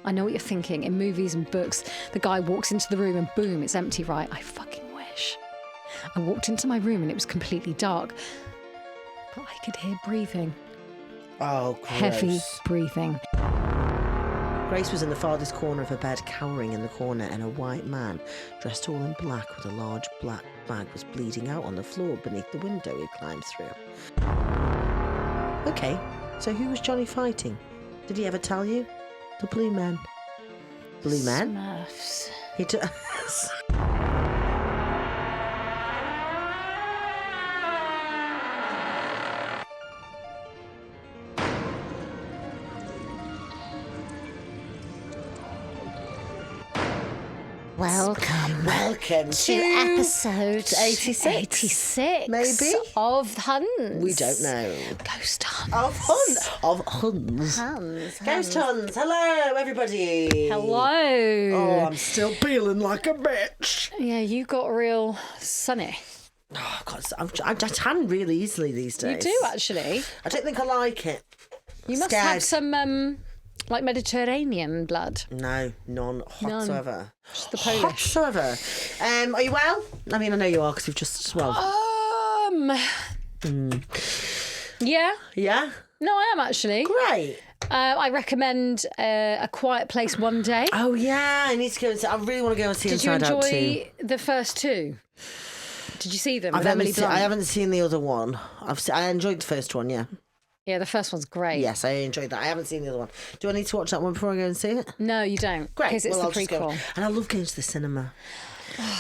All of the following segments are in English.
I know what you're thinking. In movies and books, the guy walks into the room and boom, it's empty, right? I fucking wish. I walked into my room and it was completely dark, but I could hear breathing. Oh, gross. Heavy breathing. Grace was in the farthest corner of her bed, cowering in the corner, and a white man, dressed all in black with a large black bag, was bleeding out on the floor beneath the window he'd climbed through. Okay, so who was Johnny fighting? Did he ever tell you? The Blue Men. Blue Men? Smurfs. He took... Welcome to episode 86. 86 maybe? Of Huns. We don't know. Ghost Huns. Of Huns. Huns. Ghost Huns. Hello, everybody. Hello. Oh, I'm still feeling like a bitch. Yeah, you got real sunny. Oh, God, I tan really easily these days. You do, actually. I don't think I like it. You must have some... like Mediterranean blood. No, none whatsoever. Just the Polish. Whatsoever. Are you well? I mean, I know you are because you've just Yeah. Yeah. No, I am actually. Great. I recommend A Quiet Place One Day. Oh yeah, I need to go and see. I really want to go and see Inside Out 2. Did you enjoy the first two? Did you see them? I haven't seen the other one. I enjoyed the first one. Yeah. Yeah, the first one's great. Yes, I enjoyed that. I haven't seen the other one. Do I need to watch that one before I go and see it? No, you don't. Great. Because it's I'll the just go. prequel. And I love going to the cinema.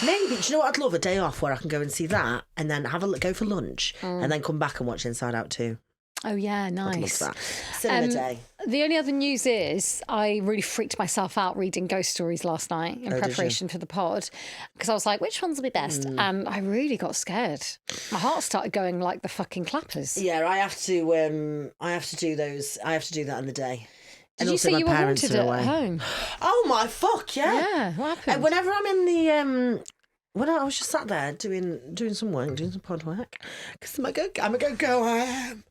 Maybe, do you know what I'd love? A day off where I can go and see that and then go for lunch and then come back and watch Inside Out 2. Oh, yeah, nice. I'd love that. Cinema day. The only other news is I really freaked myself out reading ghost stories last night in preparation for the pod because I was like, which ones will be best? And I really got scared. My heart started going like the fucking clappers. Yeah, I have to do those. I have to do that in the day. Did you say you were haunted at home? Oh my fuck, yeah. Yeah, what happened? Whenever I'm in the when I was just sat there doing some work, doing some pod work, because I'm a good girl, I am.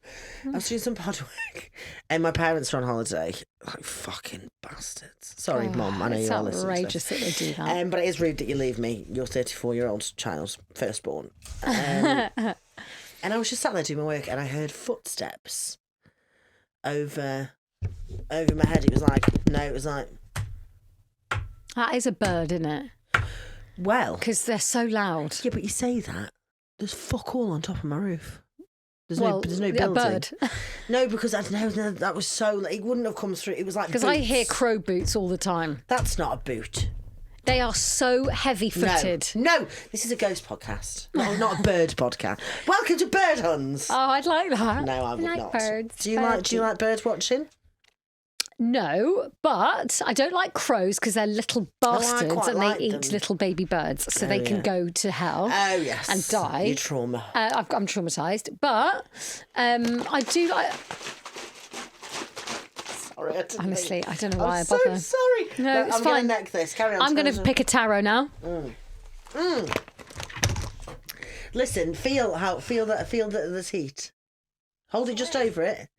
I was doing some pod work, and my parents were on holiday. Like fucking bastards. Sorry, Mum, I know you are listening to outrageous that they do that. But it is rude that you leave me, your 34-year-old child, firstborn. And I was just sat there doing my work, and I heard footsteps over my head. It was like That is a bird, isn't it? Well, because they're so loud. Yeah, but you say that. There's fuck all on top of my roof. There's no building. A bird. No, because I don't know. That was so. It wouldn't have come through. It was like because I hear crow boots all the time. That's not a boot. They are so heavy-footed. No, this is a ghost podcast, not a bird podcast. Welcome to Bird Huns. Oh, I'd like that. No, I would not. Birds. Do you like bird watching? No, but I don't like crows because they're little bastards and they eat little baby birds, so they can go to hell. Oh yes, and die. Your trauma. I'm traumatised, but I do like. Sorry, honestly, I don't know why I bother. I'm so sorry. No, it's I'm fine. going to neck this. Carry on. I'm going to pick a tarot now. Listen, feel the heat. Hold it just over it.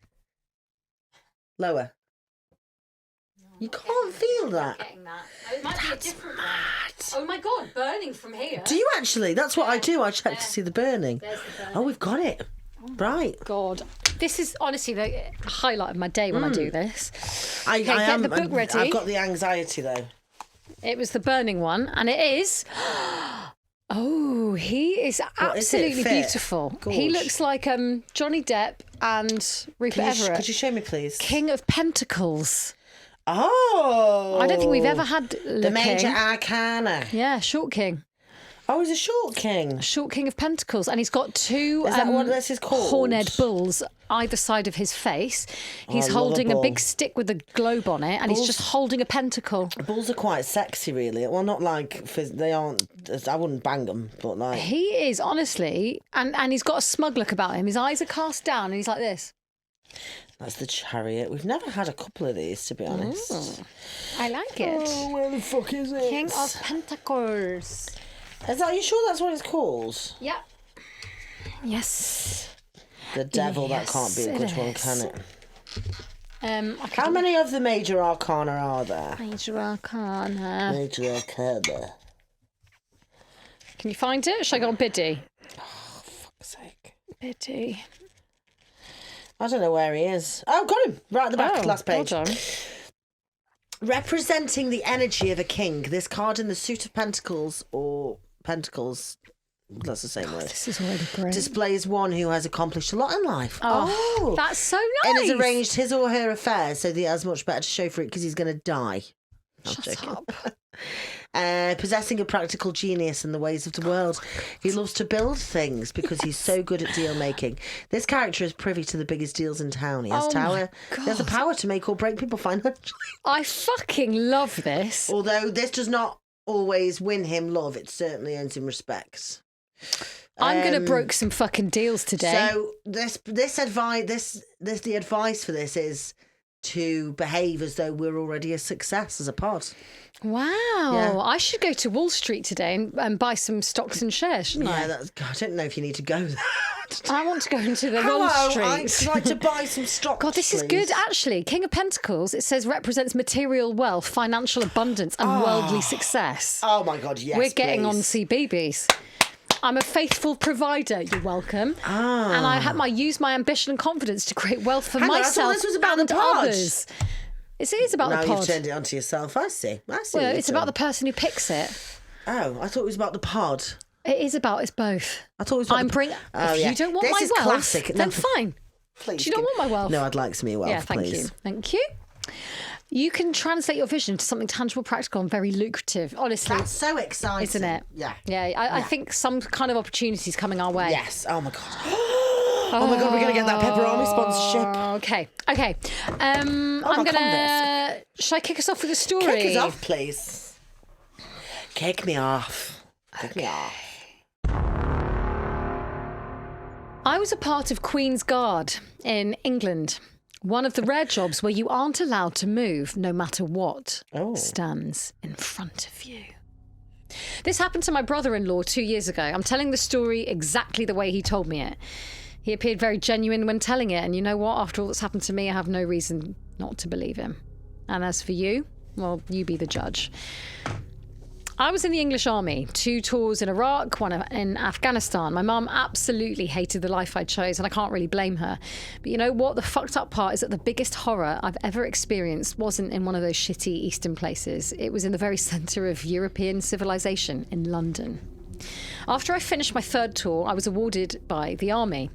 Lower. You can't feel that. Getting that. It might be a different one. Oh my God, burning from here. Do you actually? That's what I do. I check to see the burning. There's the burning. Oh, we've got it. Right. God. This is honestly the highlight of my day when I do this. Get the book ready. I've got the anxiety though. It was the burning one, and it is. Oh, he is absolutely beautiful. Gorge. He looks like Johnny Depp and Rupert Everett. Could you show me, please? King of Pentacles. Oh. I don't think we've ever had the major arcana. Yeah, short king. Oh, he's a short king. Short king of pentacles. And he's got two is that what this is called? horned bulls either side of his face. He's holding a big stick with a globe on it, and he's just holding a pentacle. Bulls are quite sexy, really. Well, not like they aren't. I wouldn't bang them, but like he is honestly, and he's got a smug look about him. His eyes are cast down, and he's like this. That's the chariot. We've never had a couple of these, to be honest. Ooh, I like it. Oh, where the fuck is it? King of Pentacles. Are you sure that's what it's called? Yep. Yes. The devil, that can't be a good one, can it? How many of the major arcana are there? Major arcana. Major arcana. Can you find it? Should I go on Biddy? Oh, fuck's sake. Biddy. I don't know where he is. Oh, got him. Right at the back, last page. Hold on. Representing the energy of a king, this card in the suit of pentacles, or pentacles, that's the same word. This is really great. Displays one who has accomplished a lot in life. Oh, that's so nice. And has arranged his or her affairs so that he has much better to show for it because he's going to die. Shut up. Possessing a practical genius in the ways of the world. He loves to build things because he's so good at deal making. This character is privy to the biggest deals in town. He has he has the power to make or break people financially. I fucking love this. Although this does not always win him love, it certainly earns him respect. I'm gonna broke some fucking deals today. So the advice for this is to behave as though we're already a success as a pod. Wow. Yeah. I should go to Wall Street today and buy some stocks and shares, shouldn't I? God, I don't know if you need to go there. I want to go into the Wall Street. I'd like to buy some stocks. God, this is good, actually. King of Pentacles, it says represents material wealth, financial abundance, and worldly success. Oh my God, yes. We're getting on CBeebies. I'm a faithful provider. You're welcome. And I use my ambition and confidence to create wealth for myself this was about and the pod. others. It is about the pod. Now you've turned it onto yourself. I see. Well, it's about the person who picks it. Oh, I thought it was about the pod. It is about us both. I thought it was about if you don't want this my is wealth, classic. then fine. Please. Do you not want my wealth? No, I'd like some of your wealth, yeah, thank please. you. Thank you. You can translate your vision to something tangible, practical, and very lucrative. Honestly, that's so exciting, isn't it? Yeah. I think some kind of opportunity is coming our way. Yes. Oh my God. Oh my God, we're going to get that Pepperoni sponsorship. Okay. I'm going to... Shall I kick us off with a story? Kick us off, please. Kick me off. Kick me off. I was a part of Queen's Guard in England. One of the rare jobs where you aren't allowed to move no matter what stands in front of you. This happened to my brother-in-law 2 years ago. I'm telling the story exactly the way he told me it. He appeared very genuine when telling it, and you know what? After all that's happened to me, I have no reason not to believe him. And as for you, well, you be the judge. I was in the English Army, 2 tours in Iraq, 1 in Afghanistan. My mum absolutely hated the life I chose, and I can't really blame her. But you know what? The fucked up part is that the biggest horror I've ever experienced wasn't in one of those shitty eastern places. It was in the very centre of European civilization in London. After I finished my 3rd tour, I was awarded by the army.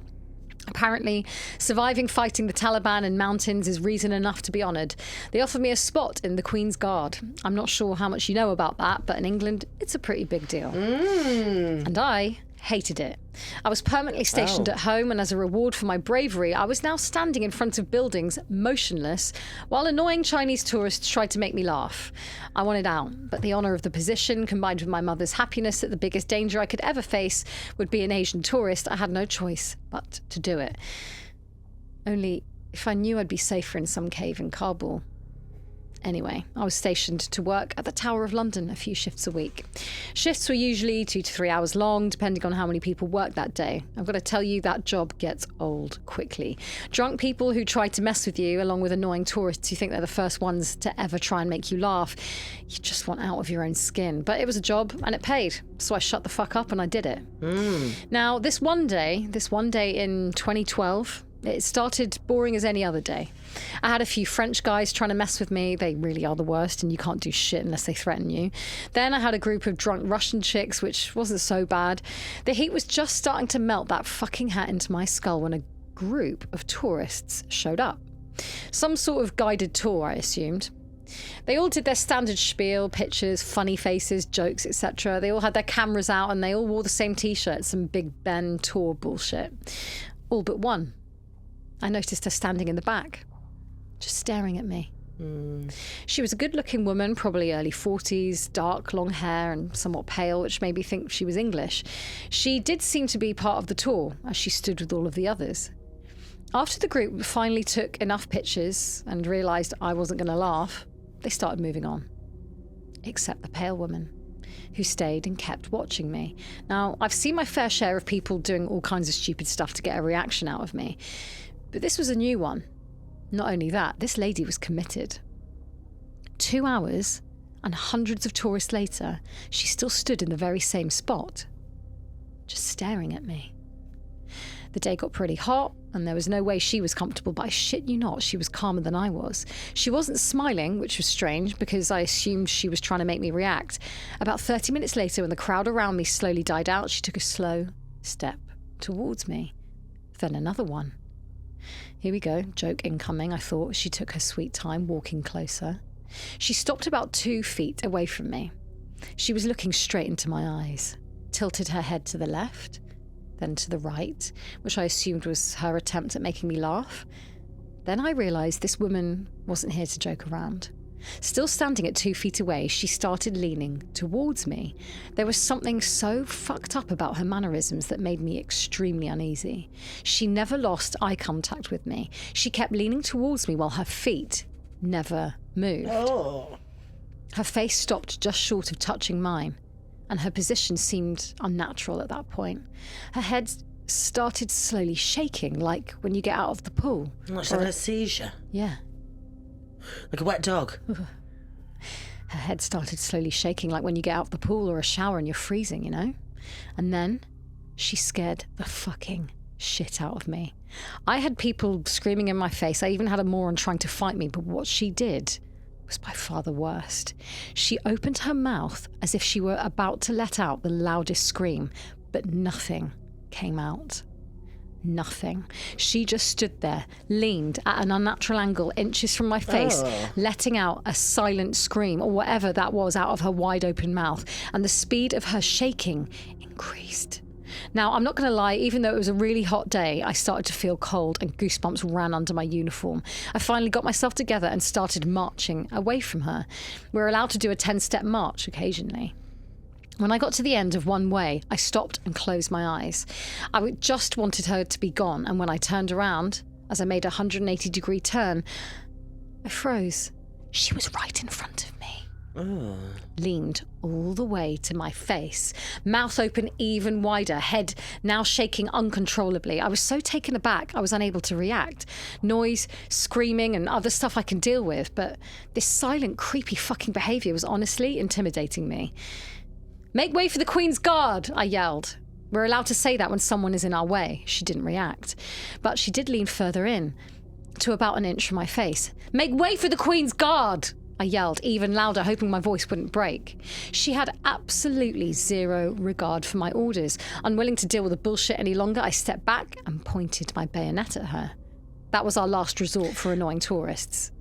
Apparently, surviving fighting the Taliban in mountains is reason enough to be honoured. They offered me a spot in the Queen's Guard. I'm not sure how much you know about that, but in England, it's a pretty big deal. And I hated it. I was permanently stationed at home, and as a reward for my bravery, I was now standing in front of buildings, motionless, while annoying Chinese tourists tried to make me laugh. I wanted out, but the honour of the position, combined with my mother's happiness that the biggest danger I could ever face would be an Asian tourist, I had no choice but to do it. Only, if I knew I'd be safer in some cave in Kabul. Anyway, I was stationed to work at the Tower of London a few shifts a week. Shifts were usually 2 to 3 hours long, depending on how many people worked that day. I've got to tell you, that job gets old quickly. Drunk people who try to mess with you, along with annoying tourists who think they're the first ones to ever try and make you laugh. You just want out of your own skin. But it was a job, and it paid. So I shut the fuck up and I did it. Now, this one day in 2012... it started boring as any other day. I had a few French guys trying to mess with me. They really are the worst, and you can't do shit unless they threaten you. Then I had a group of drunk Russian chicks, which wasn't so bad. The heat was just starting to melt that fucking hat into my skull when a group of tourists showed up. Some sort of guided tour, I assumed. They all did their standard spiel, pictures, funny faces, jokes, etc. They all had their cameras out, and they all wore the same t-shirts, some Big Ben tour bullshit. All but one. I noticed her standing in the back, just staring at me. She was a good-looking woman, probably early 40s, dark, long hair and somewhat pale, which made me think she was English. She did seem to be part of the tour, as she stood with all of the others. After the group finally took enough pictures and realised I wasn't going to laugh, they started moving on. Except the pale woman, who stayed and kept watching me. Now, I've seen my fair share of people doing all kinds of stupid stuff to get a reaction out of me. But this was a new one. Not only that, this lady was committed. 2 hours and hundreds of tourists later, she still stood in the very same spot, just staring at me. The day got pretty hot, and there was no way she was comfortable, but I shit you not, she was calmer than I was. She wasn't smiling, which was strange, because I assumed she was trying to make me react. About 30 minutes later, when the crowd around me slowly died out, she took a slow step towards me. Then another one. Here we go, joke incoming, I thought. She took her sweet time walking closer. She stopped about 2 feet away from me. She was looking straight into my eyes, tilted her head to the left, then to the right, which I assumed was her attempt at making me laugh. Then I realised this woman wasn't here to joke around. Still standing at 2 feet away, she started leaning towards me. There was something so fucked up about her mannerisms that made me extremely uneasy. She never lost eye contact with me. She kept leaning towards me while her feet never moved. Oh. Her face stopped just short of touching mine, and her position seemed unnatural at that point. Her head started slowly shaking, like when you get out of the pool. Like a seizure. Yeah. Like a wet dog. Her head started slowly shaking, like when you get out of the pool or a shower and you're freezing, you know? And then she scared the fucking shit out of me. I had people screaming in my face. I even had a moron trying to fight me, but what she did was by far the worst. She opened her mouth as if she were about to let out the loudest scream, but nothing came out. Nothing. She just stood there, leaned at an unnatural angle, inches from my face, letting out a silent scream or whatever that was out of her wide open mouth, and the speed of her shaking increased. Now, I'm not going to lie, even though it was a really hot day, I started to feel cold and goosebumps ran under my uniform. I finally got myself together and started marching away from her. We're allowed to do a 10-step march occasionally. When I got to the end of one way, I stopped and closed my eyes. I just wanted her to be gone, and when I turned around, as I made a 180-degree turn, I froze. She was right in front of me. Leaned all the way to my face, mouth open even wider, head now shaking uncontrollably. I was so taken aback I was unable to react. Noise, screaming and other stuff I can deal with, but this silent, creepy fucking behaviour was honestly intimidating me. "Make way for the Queen's Guard," I yelled. We're allowed to say that when someone is in our way. She didn't react, but she did lean further in, to about an inch from my face. "Make way for the Queen's Guard," I yelled, even louder, hoping my voice wouldn't break. She had absolutely zero regard for my orders. Unwilling to deal with the bullshit any longer, I stepped back and pointed my bayonet at her. That was our last resort for annoying tourists.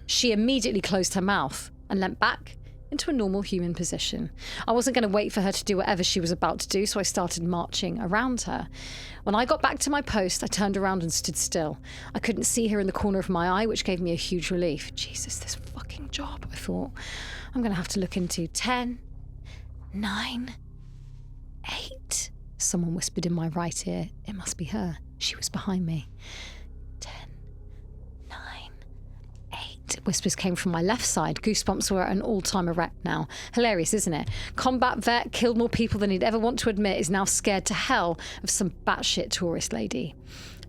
She immediately closed her mouth and leant back into a normal human position. I wasn't going to wait for her to do whatever she was about to do, so I started marching around her. When I got back to my post, I turned around and stood still. I couldn't see her in the corner of my eye, which gave me a huge relief. Jesus, this fucking job, I thought. I'm going to have to look into 10, 9, 8. Someone whispered in my right ear. It must be her. She was behind me. 10, 9, 8. Whispers came from my left side. Goosebumps were at an all-time erect now. Hilarious, isn't it? Combat vet, killed more people than he'd ever want to admit, is now scared to hell of some batshit tourist lady.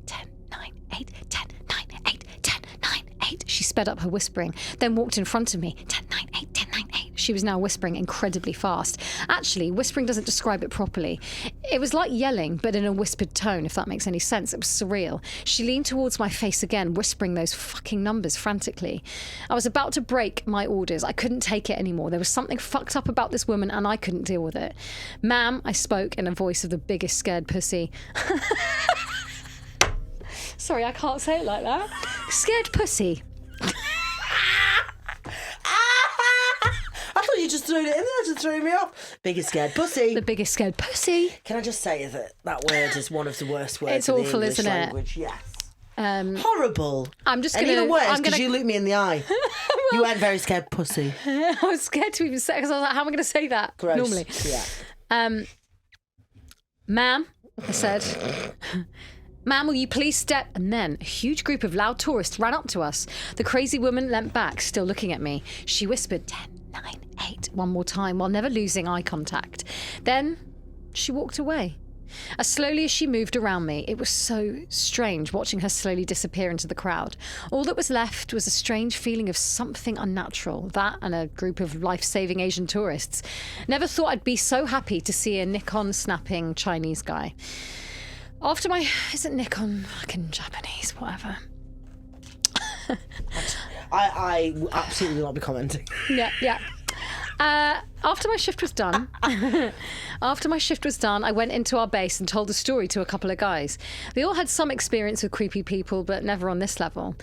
10, 9, 8, 10, 9, 8, 10, 9, 8. She sped up her whispering, then walked in front of me. 10, 9, 8, 10, 9, 8. She was now whispering incredibly fast. Actually, whispering doesn't describe it properly. It was like yelling, but in a whispered tone, if that makes any sense. It was surreal. She leaned towards my face again, whispering those fucking numbers frantically. I was about to break my orders. I couldn't take it anymore. There was something fucked up about this woman, and I couldn't deal with it. "Ma'am," I spoke in a voice of the biggest scared pussy. Sorry, I can't say it like that. Scared pussy. I thought you just threw it in there to throw me off. Biggest scared pussy. The biggest scared pussy. Can I just say that that word is one of the worst words It's in awful, the English isn't it? language. Yes. Horrible. I'm just and gonna. even worse I'm because gonna. you looked me in the eye. You weren't very scared pussy. I was scared to even say because I was like, "How am I going to say that Gross. normally?" Yeah. Ma'am, I said. "Ma'am, will you please step?" And then a huge group of loud tourists ran up to us. The crazy woman leant back, still looking at me. She whispered 10, 9, 8 one more time while never losing eye contact. Then she walked away. As slowly as she moved around me, it was so strange watching her slowly disappear into the crowd. All that was left was a strange feeling of something unnatural, that and a group of life-saving Asian tourists. Never thought I'd be so happy to see a Nikon-snapping Chinese guy. After my... Isn't Nikon fucking Japanese? Whatever. I absolutely will not be commenting. Yeah. After my shift was done, I went into our base and told the story to a couple of guys. They all had some experience with creepy people, but never on this level.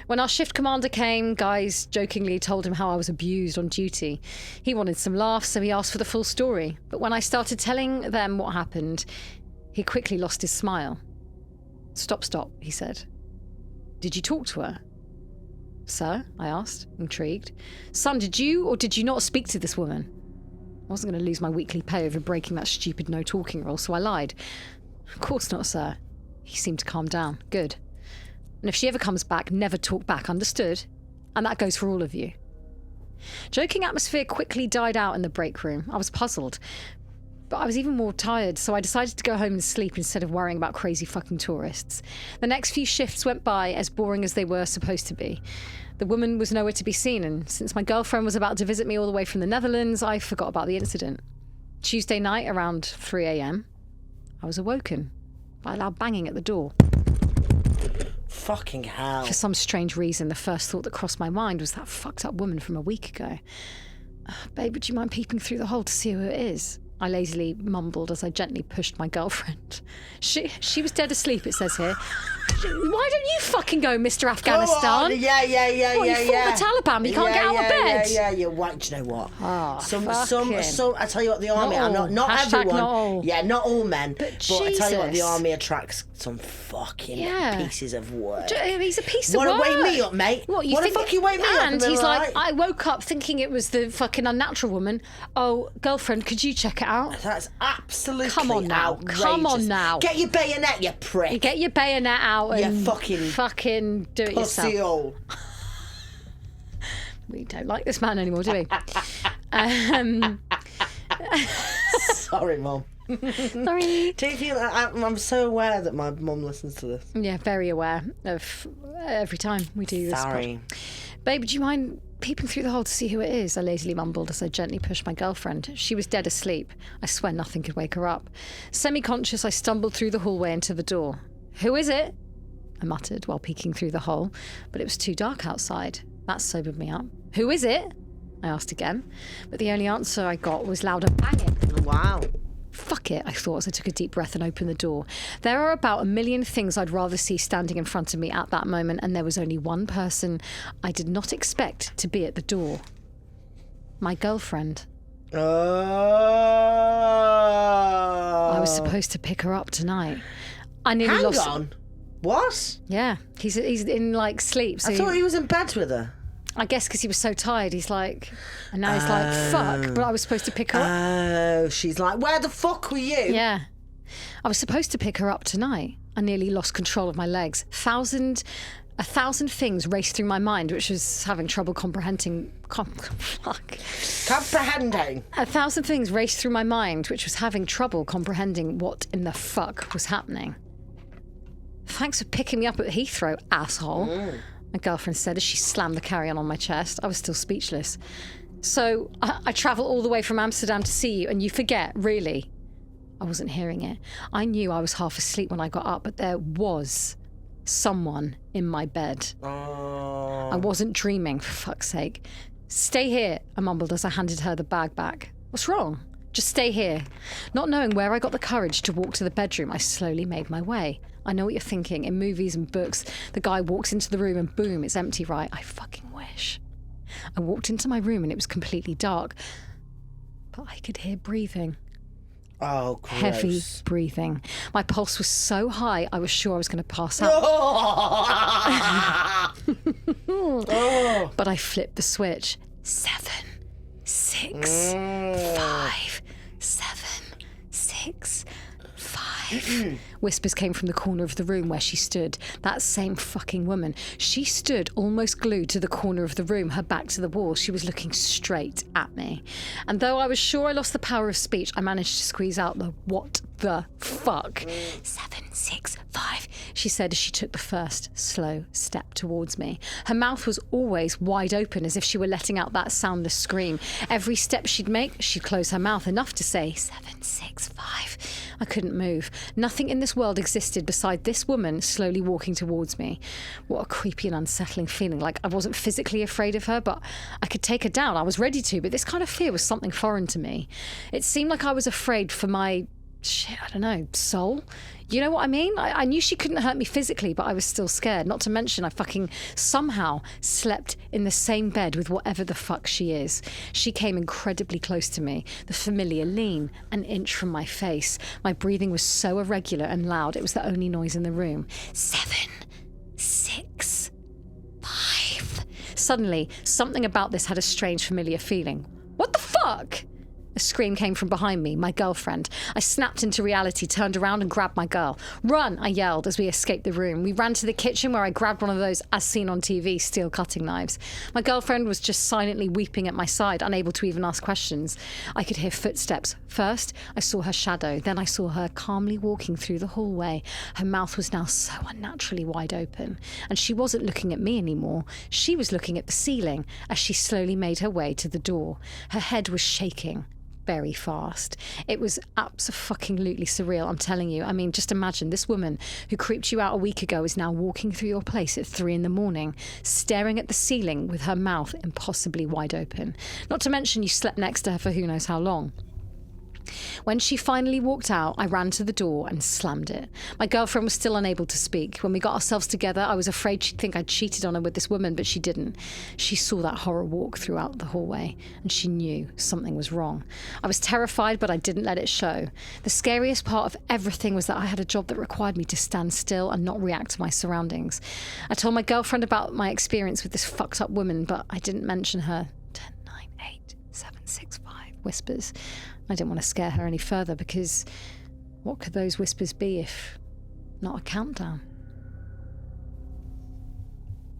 When our shift commander came, guys jokingly told him how I was abused on duty. He wanted some laughs, so he asked for the full story. But when I started telling them what happened, he quickly lost his smile. Stop, he said. Did you talk to her? Sir, I asked, intrigued. Son, did you or did you not speak to this woman? I wasn't going to lose my weekly pay over breaking that stupid no-talking rule, so I lied. Of course not, sir. He seemed to calm down. Good. And if she ever comes back, never talk back, understood? And that goes for all of you. Joking atmosphere quickly died out in the break room. I was puzzled. But I was even more tired, so I decided to go home and sleep instead of worrying about crazy fucking tourists. The next few shifts went by as boring as they were supposed to be. The woman was nowhere to be seen, and since my girlfriend was about to visit me all the way from the Netherlands, I forgot about the incident. Tuesday night, around 3 a.m, I was awoken by a loud banging at the door. Fucking hell. For some strange reason, the first thought that crossed my mind was that fucked up woman from a week ago. Babe, would you mind peeping through the hole to see who it is? I lazily mumbled as I gently pushed my girlfriend. She was dead asleep, it says here. Why don't you fucking go, Mr. Afghanistan? Go on. Yeah. What, you fought the Taliban, but you can't get out of bed? Yeah. What? Do you know what? Oh, some. I tell you what, the army. Not everyone. Not all. Yeah, not all men. But I tell you what, the Jesus. army attracts some fucking pieces of work. He's a piece of work. Want to wake me up, mate? What you want to think? fucking wake me up? And he's like, I woke up thinking it was the fucking unnatural woman. Oh, girlfriend, could you check it out? That's absolutely Come on now. outrageous. Come on now. Get your bayonet, you prick. You get your bayonet out and fucking do it yourself. Pussy-hole. We don't like this man anymore, do we? Sorry, Mum. Sorry. Do you feel I'm so aware that my mum listens to this? Yeah, very aware of every time we do this. Sorry. Babe, do you mind peeping through the hole to see who it is? I lazily mumbled as I gently pushed my girlfriend. She was dead asleep. I swear nothing could wake her up. Semi-conscious, I stumbled through the hallway into the door. Who is it? I muttered while peeking through the hole, but it was too dark outside. That sobered me up. Who is it? I asked again, but the only answer I got was louder banging. Wow. Fuck it, I thought as I took a deep breath and opened the door. There are about a million things I'd rather see standing in front of me at that moment, and there was only one person I did not expect to be at the door. My girlfriend. Oh. I was supposed to pick her up tonight. I nearly Hang lost... on. What? Yeah, he's in like sleep. So I thought he was in bed with her. I guess because he was so tired, he's like, and now he's like, fuck. But I was supposed to pick her up. Oh, she's like, where the fuck were you? Yeah, I was supposed to pick her up tonight. I nearly lost control of my legs. A thousand things raced through my mind, which was having trouble comprehending. Comprehending. A thousand things raced through my mind, which was having trouble comprehending what in the fuck was happening. Thanks for picking me up at Heathrow, asshole. My girlfriend said as she slammed the carry-on on my chest. I was still speechless. So I travel all the way from Amsterdam to see you, and you forget, really? I wasn't hearing it. I knew I was half asleep when I got up, but there was someone in my bed. Oh. I wasn't dreaming, for fuck's sake. Stay here, I mumbled as I handed her the bag back. What's wrong? Just stay here. Not knowing where I got the courage to walk to the bedroom, I slowly made my way. I know what you're thinking. In movies and books, the guy walks into the room and boom, it's empty, right? I fucking wish. I walked into my room and it was completely dark, but I could hear breathing. Oh, gross. Heavy breathing. My pulse was so high, I was sure I was going to pass out. Oh. But I flipped the switch. 7, 6, 5, 7, 6, 5. Whispers came from the corner of the room where she stood. That same fucking woman. She stood almost glued to the corner of the room, her back to the wall. She was looking straight at me. And though I was sure I lost the power of speech, I managed to squeeze out the what the fuck. 765, she said as she took the first slow step towards me. Her mouth was always wide open as if she were letting out that soundless scream. Every step she'd make, she'd close her mouth enough to say 765. I couldn't move. Nothing in this world existed beside this woman slowly walking towards me. What a creepy and unsettling feeling. Like I wasn't physically afraid of her, but I could take her down. I was ready to, but this kind of fear was something foreign to me. It seemed like I was afraid for my I don't know, soul? You know what I mean? I knew she couldn't hurt me physically, but I was still scared. Not to mention I fucking somehow slept in the same bed with whatever the fuck she is. She came incredibly close to me, the familiar lean, an inch from my face. My breathing was so irregular and loud, it was the only noise in the room. 7, 6, 5. Suddenly, something about this had a strange familiar feeling. What the fuck? A scream came from behind me, my girlfriend. I snapped into reality, turned around and grabbed my girl. Run, I yelled as we escaped the room. We ran to the kitchen where I grabbed one of those, as seen on TV, steel cutting knives. My girlfriend was just silently weeping at my side, unable to even ask questions. I could hear footsteps. First, I saw her shadow. Then I saw her calmly walking through the hallway. Her mouth was now so unnaturally wide open. And she wasn't looking at me anymore. She was looking at the ceiling as she slowly made her way to the door. Her head was shaking very fast. It was abso-fucking-lutely surreal, I'm telling you. I mean, just imagine this woman who creeped you out a week ago is now walking through your place at 3 a.m, staring at the ceiling with her mouth impossibly wide open. Not to mention you slept next to her for who knows how long. When she finally walked out, I ran to the door and slammed it. My girlfriend was still unable to speak. When we got ourselves together, I was afraid she'd think I'd cheated on her with this woman, but she didn't. She saw that horror walk throughout the hallway, and she knew something was wrong. I was terrified, but I didn't let it show. The scariest part of everything was that I had a job that required me to stand still and not react to my surroundings. I told my girlfriend about my experience with this fucked up woman, but I didn't mention her. 10, 9, 8, 7, 6, 5 whispers. I didn't want to scare her any further because what could those whispers be if not a countdown?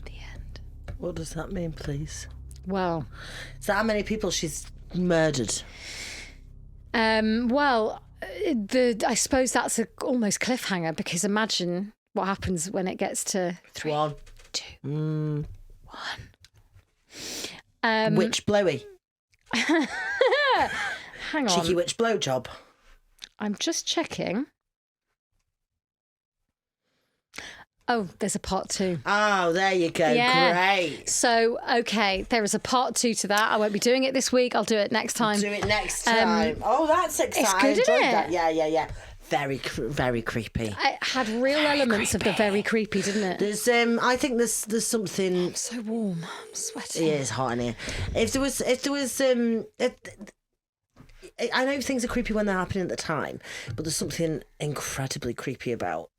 The end. What does that mean, please? Well, is that how many people she's murdered? Well, I suppose that's a almost cliffhanger because imagine what happens when it gets to 3, 1, 2, 1. Witch blowy. Hang on. Cheeky witch blowjob. I'm just checking. Oh, there's a part 2. Oh, there you go. Yeah. Great. So, okay, there is a part 2 to that. I won't be doing it this week. I'll do it next time. Do it next time. Oh, that's exciting. It's good, isn't it? That. Yeah. Very creepy. It had real elements of the very creepy, didn't it? There's, I think there's something. I'm so warm. I'm sweating. It is hot in here. If there was, I know things are creepy when they're happening at the time, but there's something incredibly creepy about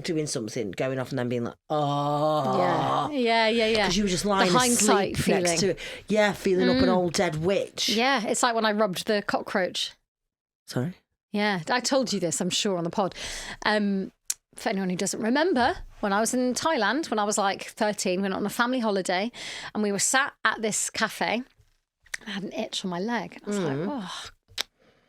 doing something, going off and then being like, oh. Yeah. Because you were just lying the hindsight asleep feeling. next to it. Yeah, feeling up an old dead witch. Yeah, it's like when I rubbed the cockroach. Sorry? Yeah, I told you this, I'm sure, on the pod. For anyone who doesn't remember, when I was in Thailand, when I was like 13, we went on a family holiday and we were sat at this cafe. I had an itch on my leg. I was like, oh,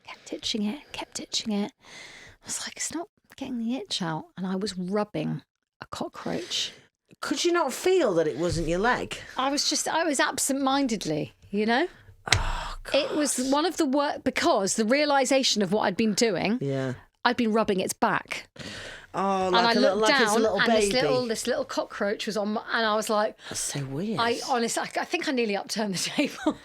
kept itching it. I was like, it's not getting the itch out. And I was rubbing a cockroach. Could you not feel that it wasn't your leg? I was absent-mindedly, you know? Oh, God. It was one of the work because the realisation of what I'd been doing, I'd been rubbing its back. Oh, and I looked down, it's a little baby. And this little cockroach was on, and I was like, that's so weird. I think I nearly upturned the table.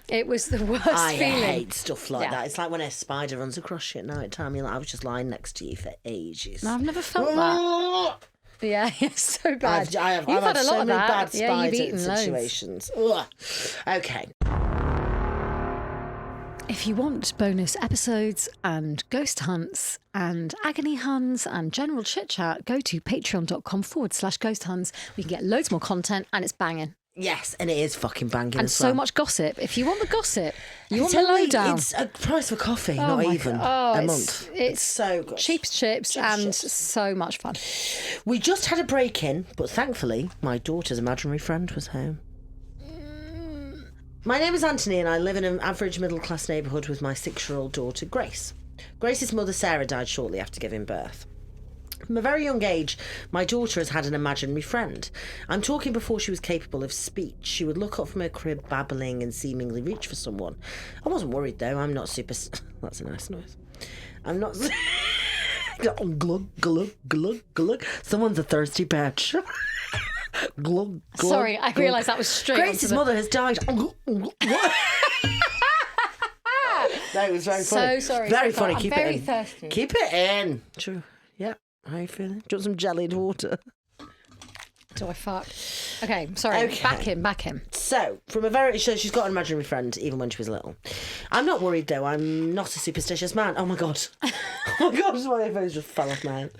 It was the worst feeling. I hate stuff like that. It's like when a spider runs across you at night time. You're like, I was just lying next to you for ages. No, I've never felt that. Yeah, it's so bad. I've You've had a lot so of many that. bad spider you've eaten situations. Okay. If you want bonus episodes and ghost hunts and agony huns and general chit chat, go to patreon.com/ghost huns. We can get loads more content and it's banging. Yes, and it is fucking banging And as so well. much gossip. If you want the gossip, you want It's the only- lowdown. It's a price for coffee, Oh not my even God. a month. It's so good. cheap chips and so much fun. We just had a break-in, but thankfully, my daughter's imaginary friend was home. My name is Anthony and I live in an average middle-class neighbourhood with my 6-year-old daughter, Grace. Grace's mother, Sarah, died shortly after giving birth. From a very young age, my daughter has had an imaginary friend. I'm talking before she was capable of speech. She would look up from her crib, babbling and seemingly reach for someone. I wasn't worried, though. I'm not super... That's a nice noise. I'm not... glug, glug, glug, glug. Someone's a thirsty bitch. Glug, glug, Sorry, I realised that was straight Grace's mother has died. What? No, it was very funny. So sorry. Very so funny. I'm Keep very it in. thirsty. Keep it in. True. Yeah. How are you feeling? Do you want some jellied water? Do I fuck? Okay, sorry. Okay. Back him. So, she's got an imaginary friend even when she was little. I'm not worried though. I'm not a superstitious man. Oh my god. Oh my god, my earphones just fell off my head.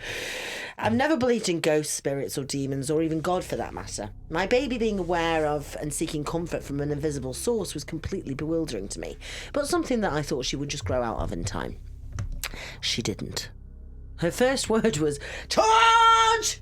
I've never believed in ghosts, spirits or demons, or even God for that matter. My baby being aware of and seeking comfort from an invisible source was completely bewildering to me, but something that I thought she would just grow out of in time. She didn't. Her first word was, "Charge!"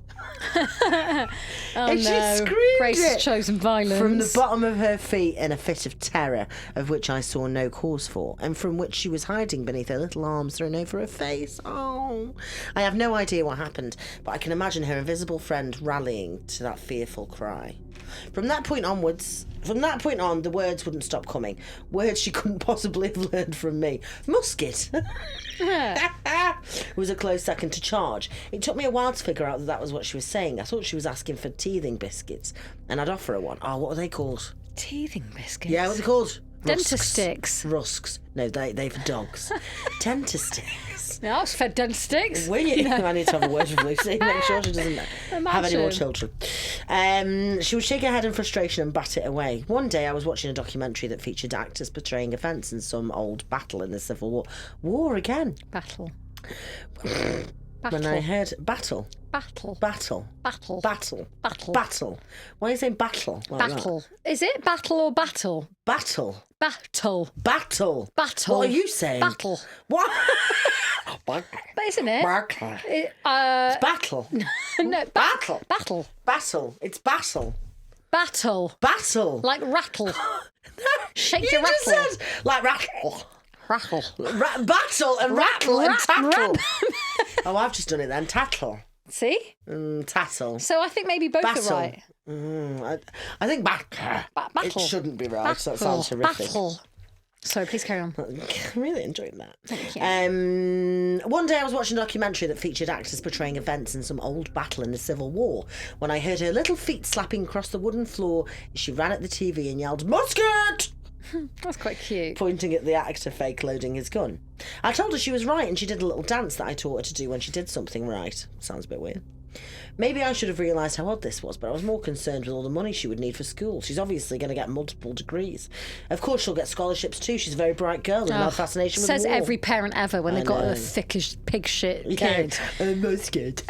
And she screamed Grace has it chosen violence. from the bottom of her feet in a fit of terror, of which I saw no cause for, and from which she was hiding beneath her little arms thrown over her face. Oh, I have no idea what happened, but I can imagine her invisible friend rallying to that fearful cry. From that point on, the words wouldn't stop coming. Words she couldn't possibly have learned from me. Musket was a close second to charge. It took me a while to figure out that was what she was saying. I thought she was asking for teething biscuits, and I'd offer her one. Oh, what are they called? Teething biscuits? Yeah, what are they called? Dentist sticks. Rusks. No, they for dogs. Dentist sticks. No, I was fed dentist sticks. Will you? I need to have a word with Lucy. Make sure she doesn't have any more children. She would shake her head in frustration and bat it away. One day I was watching a documentary that featured actors portraying events in some old battle in the Civil War. War again. Battle. When I heard battle. Battle. Battle. Battle. Battle. Battle. Battle. Why are you saying battle? Like Battle. Is it battle or battle? Battle. Battle. Battle. Battle. What are you saying? Battle. What? But isn't it? Battle. It's Battle. no, Battle. Battle. Battle. It's battle. Battle. Battle. Like rattle. Shake You your just rattle. said like rattle. Rattle. Battle and rattle and tattle. rap. Oh, I've just done it then. Tattle. See? Tattle. So I think maybe both Battle. are right. I think Battle. It shouldn't be right. Battle. That sounds horrific. Battle. Sorry, please carry on. I'm really enjoying that. Thank you. One day I was watching a documentary that featured actors portraying events in some old battle in the Civil War when I heard her little feet slapping across the wooden floor. She ran at the TV and yelled, "Musket!" That's quite cute. pointing at the actor fake loading his gun. I told her she was right and she did a little dance that I taught her to do when she did something right. Sounds a bit weird. Maybe I should have realised how odd this was, but I was more concerned with all the money she would need for school. She's obviously going to get multiple degrees. Of course, she'll get scholarships too. She's a very bright girl with no fascination with Says war. every parent ever when they've got a thickish pig shit kid. I'm most scared.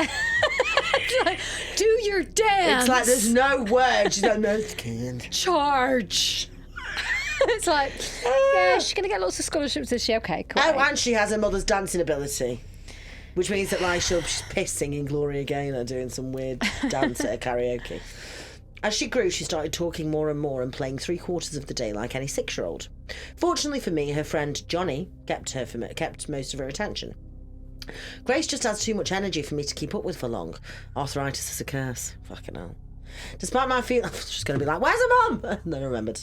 Like, do your dance. It's like there's no word. She's like, most scared. Charge. It's like, yeah, she's going to get lots of scholarships this year. Okay, cool. Oh, and she has her mother's dancing ability. Which means that like she's pissed singing Gloria Gaynor doing some weird dance at a karaoke. As she grew, she started talking more and more and playing 3/4 of the day like any 6-year-old. Fortunately for me, her friend Johnny kept most of her attention. Grace just has too much energy for me to keep up with for long. Arthritis is a curse. Fucking hell. Despite my feeling, I was just going to be like, "Where's her mum?" And then I remembered.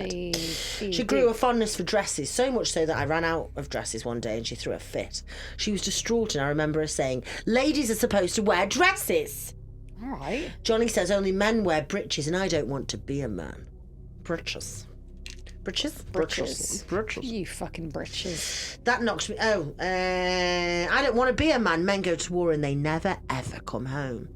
She grew a fondness for dresses, so much so that I ran out of dresses one day and she threw a fit. She was distraught and I remember her saying, "Ladies are supposed to wear dresses." All right. Johnny says only men wear breeches and I don't want to be a man. Breeches. Breeches. You fucking britches. That knocks me... I don't want to be a man. Men go to war and they never, ever come home.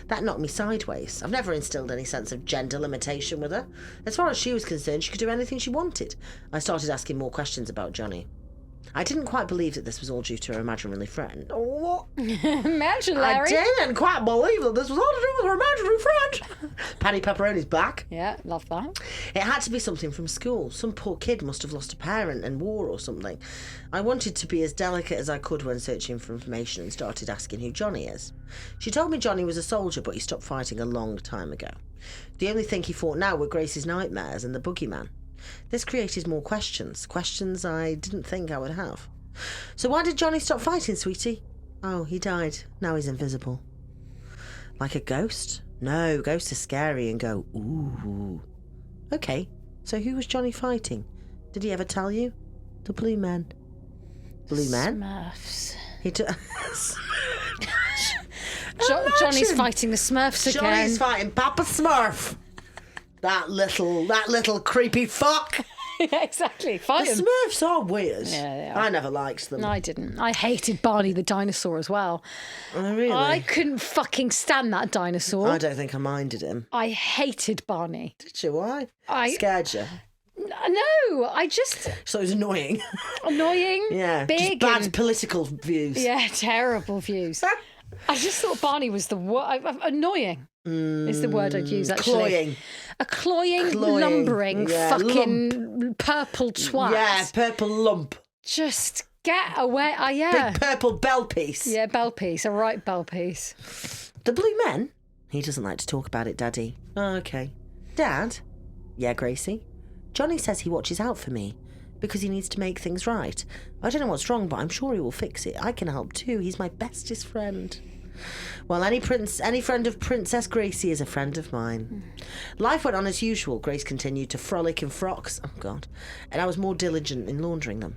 That knocked me sideways. I've never instilled any sense of gender limitation with her. As far as she was concerned, she could do anything she wanted. I started asking more questions about Johnny. I didn't quite believe that this was all due to her imaginary friend. Oh, Imaginary. I didn't quite believe that this was all to do with her imaginary friend. Paddy Pepperoni's back. Yeah, love that. It had to be something from school. Some poor kid must have lost a parent in war or something. I wanted to be as delicate as I could when searching for information and started asking who Johnny is. She told me Johnny was a soldier, but he stopped fighting a long time ago. The only thing he fought now were Grace's nightmares and the boogeyman. This created more questions I didn't think I would have. So why did Johnny stop fighting, sweetie? Oh, he died. Now he's invisible. Like a ghost? No, ghosts are scary and go, ooh. Okay, so who was Johnny fighting? Did he ever tell you? The Blue Men. Blue Men? Smurfs. Johnny's fighting the Smurfs again. Johnny's fighting Papa Smurf. That little creepy fuck. Yeah, exactly. Fight The him. Smurfs are weird. Yeah, they are. I never liked them. No, I didn't. I hated Barney the dinosaur as well. Oh, really? I couldn't fucking stand that dinosaur. I don't think I minded him. I hated Barney. Did you? Why? I- Scared you? No, I just... So it was annoying. Annoying. Yeah. Big. Just bad and- political views. Yeah, terrible views. I just thought Barney was the annoying. Is the word I'd use, actually. Cloying. A cloying, lumbering, yeah, fucking purple twat. Yeah, purple lump. Just get away. Yeah. Big purple bell piece. Yeah, bell piece. A right bell piece. The Blue Men? He doesn't like to talk about it, Daddy. Oh, okay. Dad? Yeah, Gracie? Johnny says he watches out for me because he needs to make things right. I don't know what's wrong, but I'm sure he will fix it. I can help too. He's my bestest friend. Well, any friend of Princess Gracie is a friend of mine. Life went on as usual. Grace continued to frolic in frocks. Oh, God. And I was more diligent in laundering them.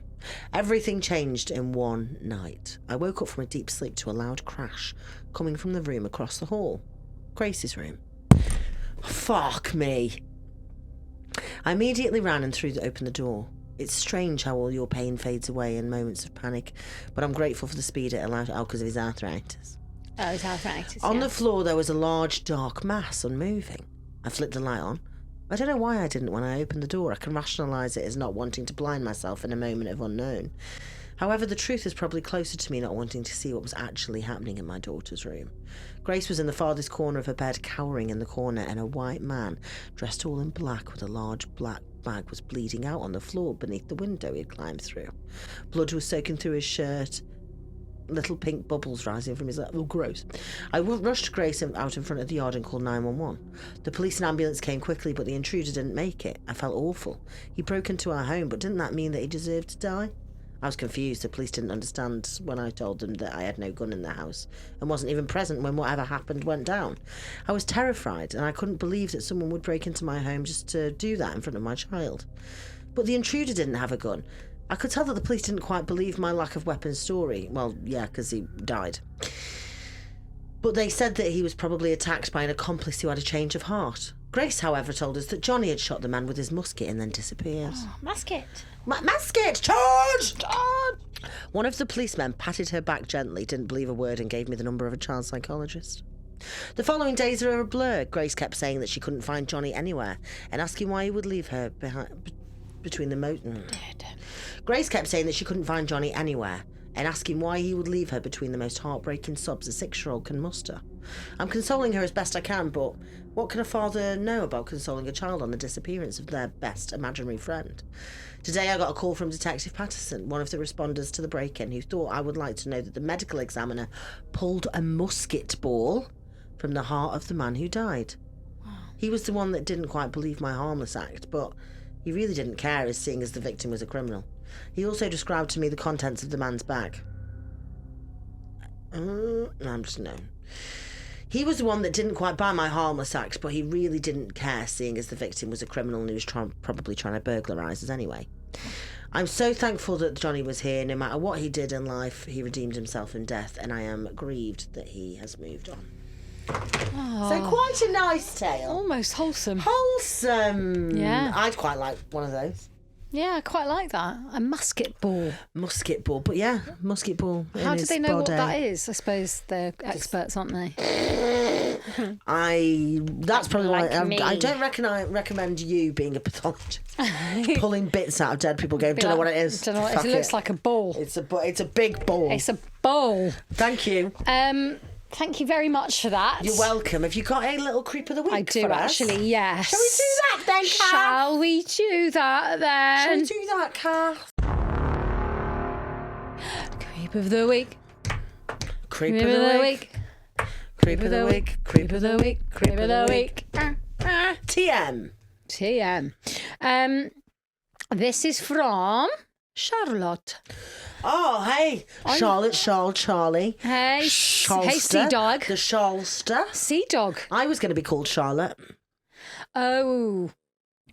Everything changed in one night. I woke up from a deep sleep to a loud crash coming from the room across the hall. Grace's room. Fuck me. I immediately ran and opened the door. It's strange how all your pain fades away in moments of panic, but I'm grateful for the speed it allowed out because of his arthritis. Oh, it's arthritis. On the floor, there was a large, dark mass, unmoving. I flipped the light on. I don't know why I didn't when I opened the door. I can rationalise it as not wanting to blind myself in a moment of unknown. However, the truth is probably closer to me not wanting to see what was actually happening in my daughter's room. Grace was in the farthest corner of her bed, cowering in the corner, and a white man, dressed all in black with a large black bag, was bleeding out on the floor beneath the window he had climbed through. Blood was soaking through his shirt. Little pink bubbles rising from his lip. Oh, gross. I rushed Grace out in front of the yard and called 911. The police and ambulance came quickly, but the intruder didn't make it. I felt awful. He broke into our home, but didn't that mean that he deserved to die? I was confused. The police didn't understand when I told them that I had no gun in the house and wasn't even present when whatever happened went down. I was terrified, and I couldn't believe that someone would break into my home just to do that in front of my child. But the intruder didn't have a gun. I could tell that the police didn't quite believe my lack of weapons story. Well, yeah, because he died. But they said that he was probably attacked by an accomplice who had a change of heart. Grace, however, told us that Johnny had shot the man with his musket and then disappeared. Oh, musket. Musket! Charge! Charge! One of the policemen patted her back gently, didn't believe a word, and gave me the number of a child psychologist. The following days are a blur. Grace kept saying that she couldn't find Johnny anywhere and asking why he would leave her between the mountains. Grace kept saying that she couldn't find Johnny anywhere and asking why he would leave her between the most heartbreaking sobs a 6-year-old can muster. I'm consoling her as best I can, but what can a father know about consoling a child on the disappearance of their best imaginary friend? Today I got a call from Detective Patterson, one of the responders to the break-in, who thought I would like to know that the medical examiner pulled a musket ball from the heart of the man who died. He was the one that didn't quite believe my harmless act, but he really didn't care, as seeing as the victim was a criminal. He also described to me the contents of the man's bag. He was the one that didn't quite buy my harmless act, but he really didn't care, seeing as the victim was a criminal and he was probably trying to burglarise us anyway. I'm so thankful that Johnny was here. No matter what he did in life, he redeemed himself in death, and I am grieved that he has moved on. Oh, So quite a nice tale. almost wholesome. Wholesome. Yeah. I'd quite like one of those. Yeah, I quite like that. A musket ball. Musket ball. But yeah, musket ball. How do they know what that is? I suppose they're experts, aren't they? That's probably like why me. I don't recommend you being a pathologist. Pulling bits out of dead people going, don't know what it is. Don't know what it is. It looks like a ball. It's a big ball. It's a bowl. Thank you. Thank you very much for that. You're welcome. Have you got a little creep of the week? I do for us? actually, yes. Shall we do that then, Kath? Shall we do that then? Shall we do that, Kath? Creep of the week. Creep of the week. Creep of the week. Creep of the week. Creep of the week. TM. TM. This is from Charlotte. Oh, hey. Charlotte, Charlie. Hey, Sea Dog. The Charlester. Sea Dog. I was going to be called Charlotte. Oh.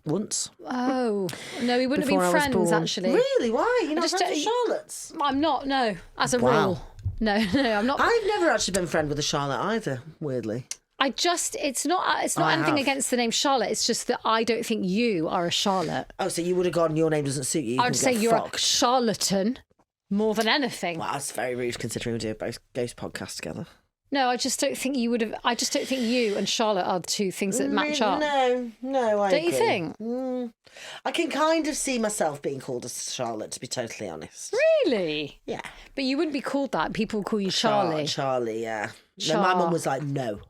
Once. Oh. No, we wouldn't Before have been friends, actually. Really? Why? You're not friends with Charlottes? I'm not, no. As a rule. No, I'm not. I've never actually been friends with a Charlotte either, weirdly. It's not anything against the name Charlotte. It's just that I don't think you are a Charlotte. Oh, so you would have gone, your name doesn't suit you. I would say you're a charlatan more than anything. Well, that's very rude considering we do both ghost podcasts together. No, I just don't think you would have. I just don't think you and Charlotte are two things that match up. No, I don't agree. You think? I can kind of see myself being called a Charlotte, to be totally honest. Really? Yeah. But you wouldn't be called that. People call you Charlie. Charlie, yeah. No, my mum was like, no.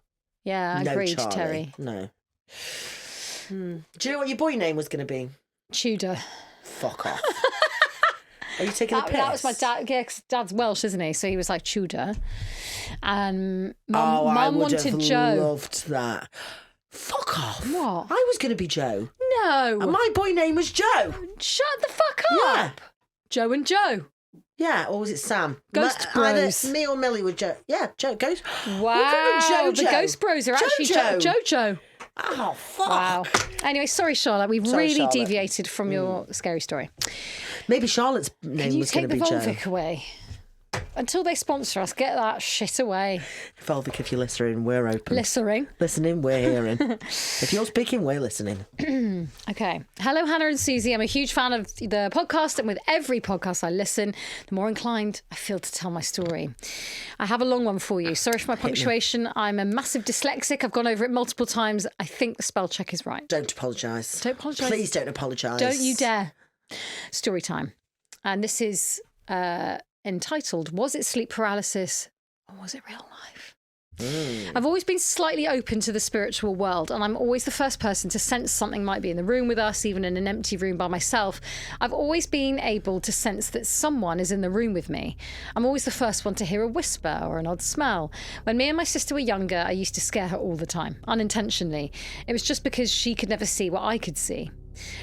Yeah, no, agreed, Charlie. Terry. No. Do you know what your boy name was going to be? Tudor. Fuck off. Are you taking the piss? That was my dad. Yeah, 'cause Dad's Welsh, isn't he? So he was like Tudor. And I Mum would wanted have Joe. Loved that. Fuck off. What? I was going to be Joe. No. And my boy name was Joe. Shut the fuck up. Yeah. Joe and Joe. Yeah, or was it Sam? Ghost Bros. Either me or Millie were Joe. Yeah, Joe. Ghost. Wow. The Ghost Bros are actually Jojo. Oh, fuck. Wow. Anyway, sorry, Charlotte. We've really Charlotte. deviated from your scary story. Maybe Charlotte's name was going to be Joe. Can you take the Volvic away? Until they sponsor us, get that shit away. Volvic, if you're listening, we're open. Listening, we're hearing. If you're speaking, we're listening. Okay. Hello, Hannah and Susie. I'm a huge fan of the podcast, and with every podcast I listen, the more inclined I feel to tell my story. I have a long one for you. Sorry for my punctuation. I'm a massive dyslexic. I've gone over it multiple times. I think the spell check is right. Don't apologise. Don't apologise. Please don't apologise. Don't you dare. Story time. And this is entitled, Was It Sleep Paralysis or Was It Real Life? I've always been slightly open to the spiritual world, and I'm always the first person to sense something might be in the room with us, even in an empty room by myself. I've always been able to sense that someone is in the room with me. I'm always the first one to hear a whisper or an odd smell. When me and my sister were younger, I used to scare her all the time, unintentionally. It was just because she could never see what I could see.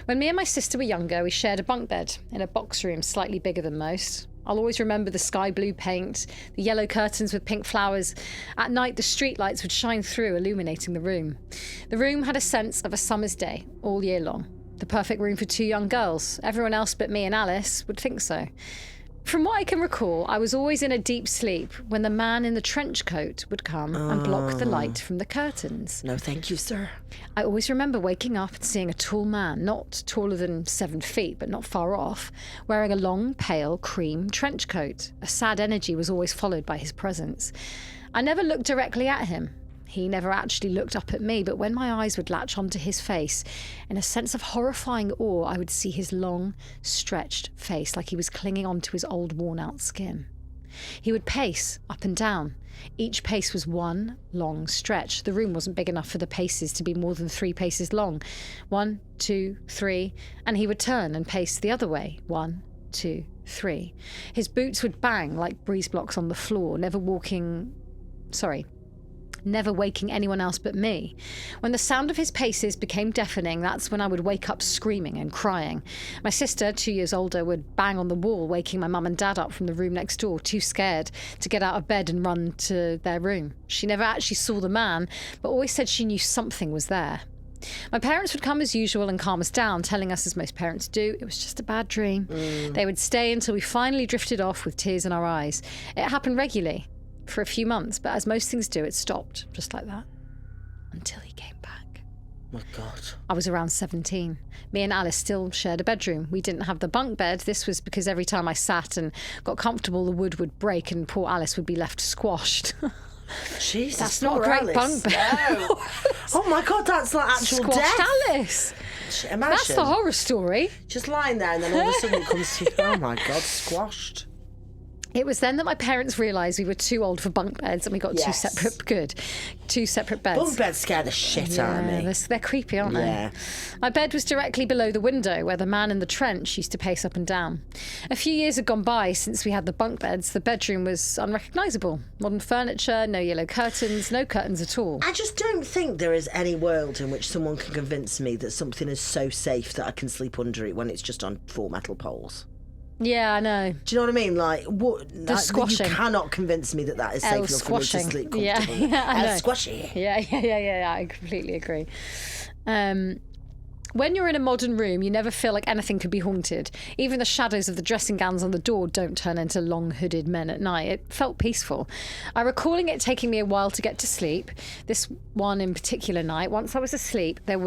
When me and my sister were younger, we shared a bunk bed in a box room slightly bigger than most. I'll always remember the sky blue paint, the yellow curtains with pink flowers. At night, the street lights would shine through, illuminating the room. The room had a sense of a summer's day all year long. The perfect room for two young girls. Everyone else but me and Alice would think so. From what I can recall, I was always in a deep sleep when the man in the trench coat would come and block the light from the curtains. No, thank you, sir. I always remember waking up and seeing a tall man, not taller than 7 feet, but not far off, wearing a long, pale, cream trench coat. A sad energy was always followed by his presence. I never looked directly at him. He never actually looked up at me, but when my eyes would latch onto his face, in a sense of horrifying awe, I would see his long, stretched face like he was clinging onto his old, worn-out skin. He would pace up and down. Each pace was one long stretch. The room wasn't big enough for the paces to be more than 3 paces long. 1, 2, 3, and he would turn and pace the other way. 1, 2, 3. His boots would bang like breeze blocks on the floor, never waking anyone else but me. When the sound of his paces became deafening, that's when I would wake up screaming and crying. My sister, 2 years older, would bang on the wall, waking my mum and dad up from the room next door, too scared to get out of bed and run to their room. She never actually saw the man, but always said she knew something was there. My parents would come as usual and calm us down, telling us, as most parents do, it was just a bad dream. They would stay until we finally drifted off with tears in our eyes. It happened regularly. For a few months, but as most things do, it stopped, just like that, until he came back. My God. I was around 17. Me and Alice still shared a bedroom. We didn't have the bunk bed. This was because every time I sat and got comfortable, the wood would break and poor Alice would be left squashed. Jesus, that's not a great bunk bed. No. Oh my God, that's like actual squashed death. Alice. Imagine. That's the horror story. Just lying there and then all of a sudden it comes to you. Oh my God, squashed. It was then that my parents realised we were too old for bunk beds and we got two separate beds. Bunk beds scare the shit out of me. They're creepy, aren't they? My bed was directly below the window where the man in the trench used to pace up and down. A few years had gone by since we had the bunk beds. The bedroom was unrecognisable. Modern furniture, no yellow curtains, no curtains at all. I just don't think there is any world in which someone can convince me that something is so safe that I can sleep under it when it's just on 4 metal poles. Yeah, I know. Do you know what I mean? Like, what? Squashing. You cannot convince me that is safe enough squashing. for me to sleep comfortably. Yeah, I know. Squashy. Yeah. I completely agree. When you're in a modern room, you never feel like anything could be haunted. Even the shadows of the dressing gowns on the door don't turn into long hooded men at night. It felt peaceful. I recalling it taking me a while to get to sleep. This one in particular night, once I was asleep, there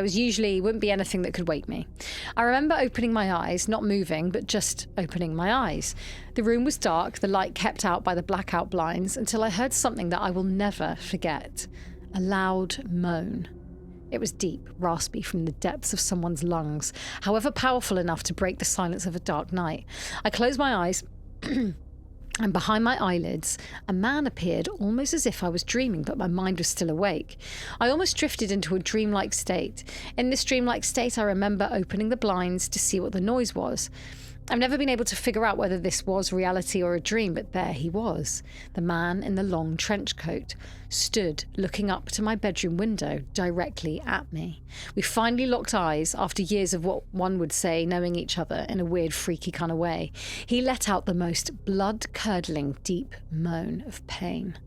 usually wouldn't be anything that could wake me. I remember opening my eyes, not moving, but just opening my eyes. The room was dark, the light kept out by the blackout blinds, until I heard something that I will never forget. A loud moan. It was deep, raspy from the depths of someone's lungs, however powerful enough to break the silence of a dark night. I closed my eyes and behind my eyelids, a man appeared almost as if I was dreaming, but my mind was still awake. I almost drifted into a dreamlike state. In this dreamlike state, I remember opening the blinds to see what the noise was. I've never been able to figure out whether this was reality or a dream, but there he was. The man in the long trench coat stood looking up to my bedroom window directly at me. We finally locked eyes after years of what one would say knowing each other in a weird, freaky kind of way. He let out the most blood-curdling, deep moan of pain.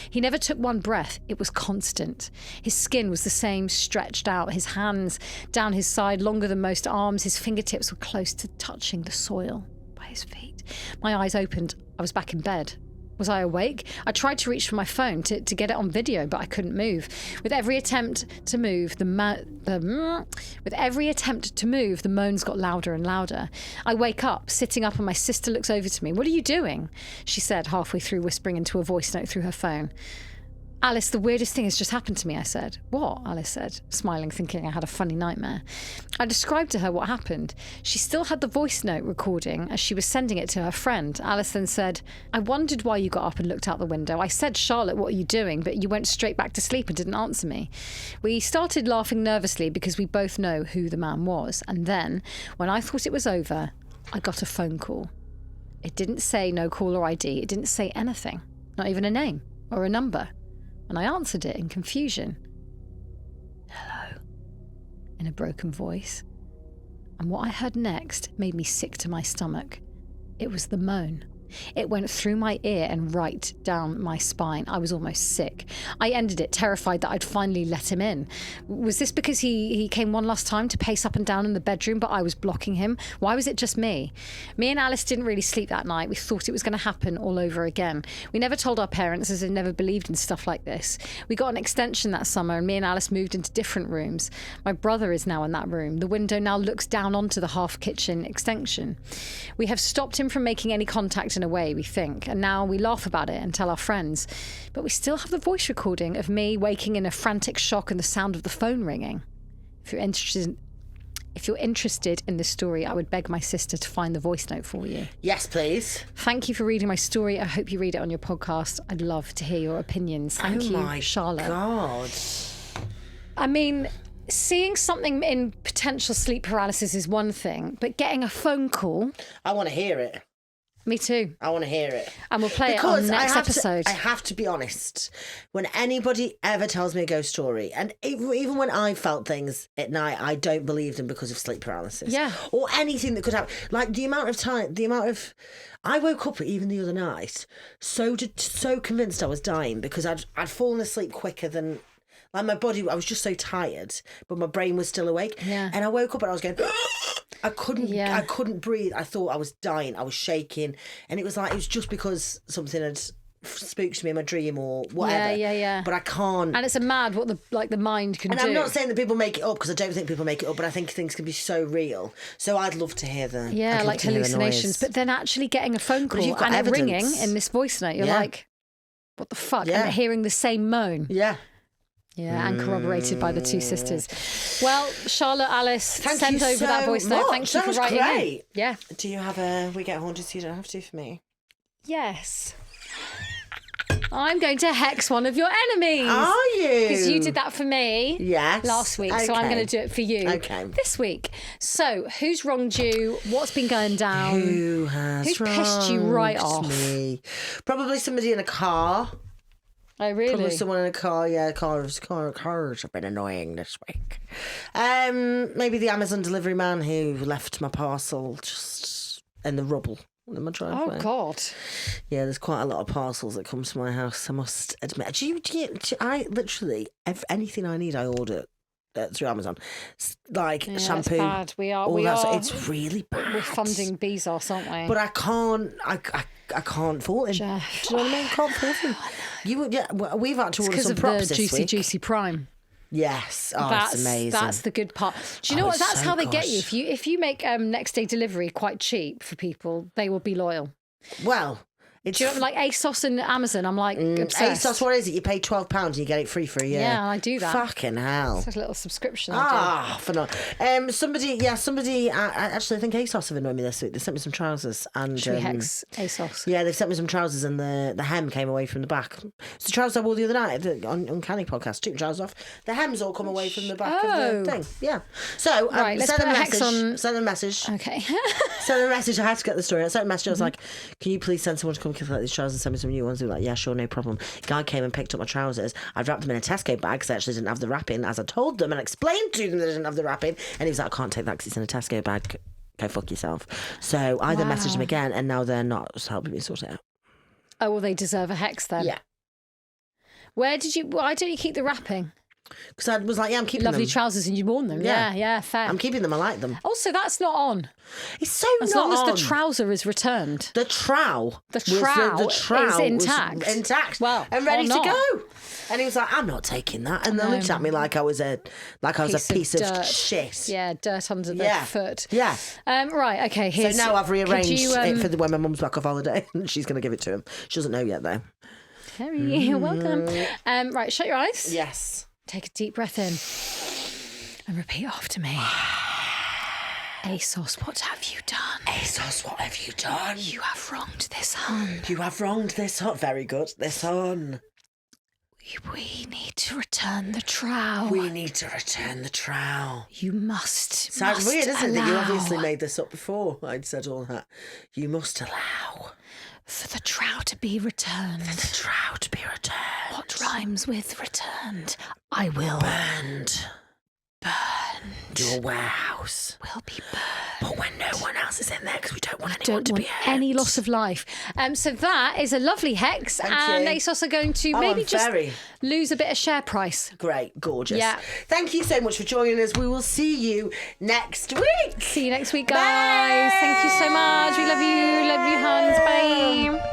He never took one breath. It was constant. His skin was the same, stretched out, his hands down his side, longer than most arms. His fingertips were close to touching the soil by his feet. My eyes opened. I was back in bed. Was I awake? I tried to reach for my phone to get it on video, but I couldn't move. With every attempt to move, the moans got louder and louder. I wake up, sitting up, and my sister looks over to me. "What are you doing?" she said, halfway through whispering into a voice note through her phone. "Alice, the weirdest thing has just happened to me," I said. "What?" Alice said, smiling, thinking I had a funny nightmare. I described to her what happened. She still had the voice note recording as she was sending it to her friend. Alice then said, "I wondered why you got up and looked out the window. I said, 'Charlotte, what are you doing?' but you went straight back to sleep and didn't answer me." We started laughing nervously because we both know who the man was. And then, when I thought it was over, I got a phone call. It didn't say no caller ID. It didn't say anything, not even a name or a number. And I answered it in confusion. "Hello," in a broken voice. And what I heard next made me sick to my stomach. It was the moan. It went through my ear and right down my spine. I was almost sick. I ended it, terrified that I'd finally let him in. Was this because he came one last time to pace up and down in the bedroom, but I was blocking him? Why was it just me? Me and Alice didn't really sleep that night. We thought it was going to happen all over again. We never told our parents, as they've never believed in stuff like this. We got an extension that summer, and me and Alice moved into different rooms. My brother is now in that room. The window now looks down onto the half-kitchen extension. We have stopped him from making any contact in a way, we think, and now we laugh about it and tell our friends. But we still have the voice recording of me waking in a frantic shock and the sound of the phone ringing. If you're interested in this story, I would beg my sister to find the voice note for you. Yes, please. Thank you for reading my story. I hope you read it on your podcast. I'd love to hear your opinions. Thank you, Charlotte. God. I mean, seeing something in potential sleep paralysis is one thing, but getting a phone call... I want to hear it. Me too. I want to hear it. And we'll play it on the next episode. I have to be honest. When anybody ever tells me a ghost story, and even when I felt things at night, I don't believe them because of sleep paralysis. Yeah. Or anything that could happen. Like the amount of... I woke up even the other night so convinced I was dying because I'd fallen asleep quicker than... Like my body, I was just so tired, but my brain was still awake. Yeah. And I woke up and I was going... I couldn't breathe. I thought I was dying. I was shaking. And it was just because something had spooks me in my dream or whatever. Yeah. But I can't. And it's a mad what the mind can do. And I'm not saying that people make it up, because I don't think people make it up, but I think things can be so real. So I'd love to hear the like hallucinations. But then actually getting a phone call and it ringing in this voice note, you're like, what the fuck? Yeah. And hearing the same moan. Yeah. Yeah, and corroborated by the two sisters. Well, Charlotte, Alice, send over so that voice note. Thank you for writing great. in. Yeah. Do you have a We Get Haunted so you don't have to for me? Yes. I'm going to hex one of your enemies. Are you? Because you did that for me last week, so I'm going to do it for you this week. So, who's wronged you? What's been going down? Who's pissed you right off? Me? Probably somebody in a car. Oh, really? Probably someone in a car. Yeah, cars have been annoying this week. Maybe the Amazon delivery man who left my parcel just in the rubble in my driveway. Oh, God. Yeah, there's quite a lot of parcels that come to my house, I must admit. I literally, anything I need, I order through Amazon. Like shampoo. It's bad. We are. It's really bad. We're funding Bezos, aren't we? But I can't fault him. Jeff. Do you know what I mean? Can't fault him. We've had to order some props this week. Juicy Prime. Yes, it's amazing. That's the good part. Do you know what? That's how they get you. If you make next day delivery quite cheap for people, they will be loyal. Well, do you know, like ASOS and Amazon? I'm like obsessed. ASOS, what is it? You pay £12 and you get it free for a year. Yeah, I do that. Fucking hell! It's a little subscription. Phenomenal. Somebody. Actually, I think ASOS have annoyed me this week. They sent me some trousers and. Should we hex ASOS? Yeah, they sent me some trousers and the hem came away from the back. It's the trousers I wore the other night on Uncanny Podcast. Took the trousers off. The hems all come away from the back of the thing. Yeah. So let's send put them a hex message. on. Send them a message. Okay. Send them a message. I had to get the story. I sent a message. I was like, "Can you please send someone to come collect these trousers and send me some new ones?" They were like, "Yeah, sure, no problem." Guy came and picked up my trousers. I'd wrapped them in a Tesco bag because I actually didn't have the wrapping, as I told them and explained to them that I didn't have the wrapping. And he was like, "I can't take that because it's in a Tesco bag. Go fuck yourself." So I then messaged him again, and now they're not helping me sort it out. Oh, well, they deserve a hex then. Yeah. Why don't you keep the wrapping? Because I was like, yeah, I'm keeping Lovely them. trousers and you worn them. Yeah, fair. I'm keeping them. I like them. Also, that's not on. It's so as not long on. as the trouser is returned. The trowel. The trowel is intact. Intact. Well, and ready or to not. go. And he was like, "I'm not taking that." And they looked at me like I was a piece of shit. Yeah, dirt under the foot. Yeah. Right. Okay. So now I've rearranged it for when my mum's back off holiday. She's going to give it to him. She doesn't know yet though. Terry, you're welcome. Right. Shut your eyes. Yes. Take a deep breath in and repeat after me. ASOS, what have you done? ASOS, what have you done? You have wronged this hun. You have wronged this hun. Very good. This hun. We need to return the trowel. We need to return the trowel. You must. Sounds weird, isn't it? That you obviously made this up before. I'd said all that. You must allow. For the trowel to be returned. For the trowel to be returned. What rhymes with returned? I will. Burned. Burned. Your warehouse will be burned. But when no one else is in there, because we don't want anyone to be hurt. Any loss of life. So that is a lovely hex. Thank and you. ASOS are going to maybe just lose a bit of share price. Great. Gorgeous. Yeah. Thank you so much for joining us. We will see you next week. See you next week, guys. Bye. Thank you so much. We love you. Love you, Hans. Bye.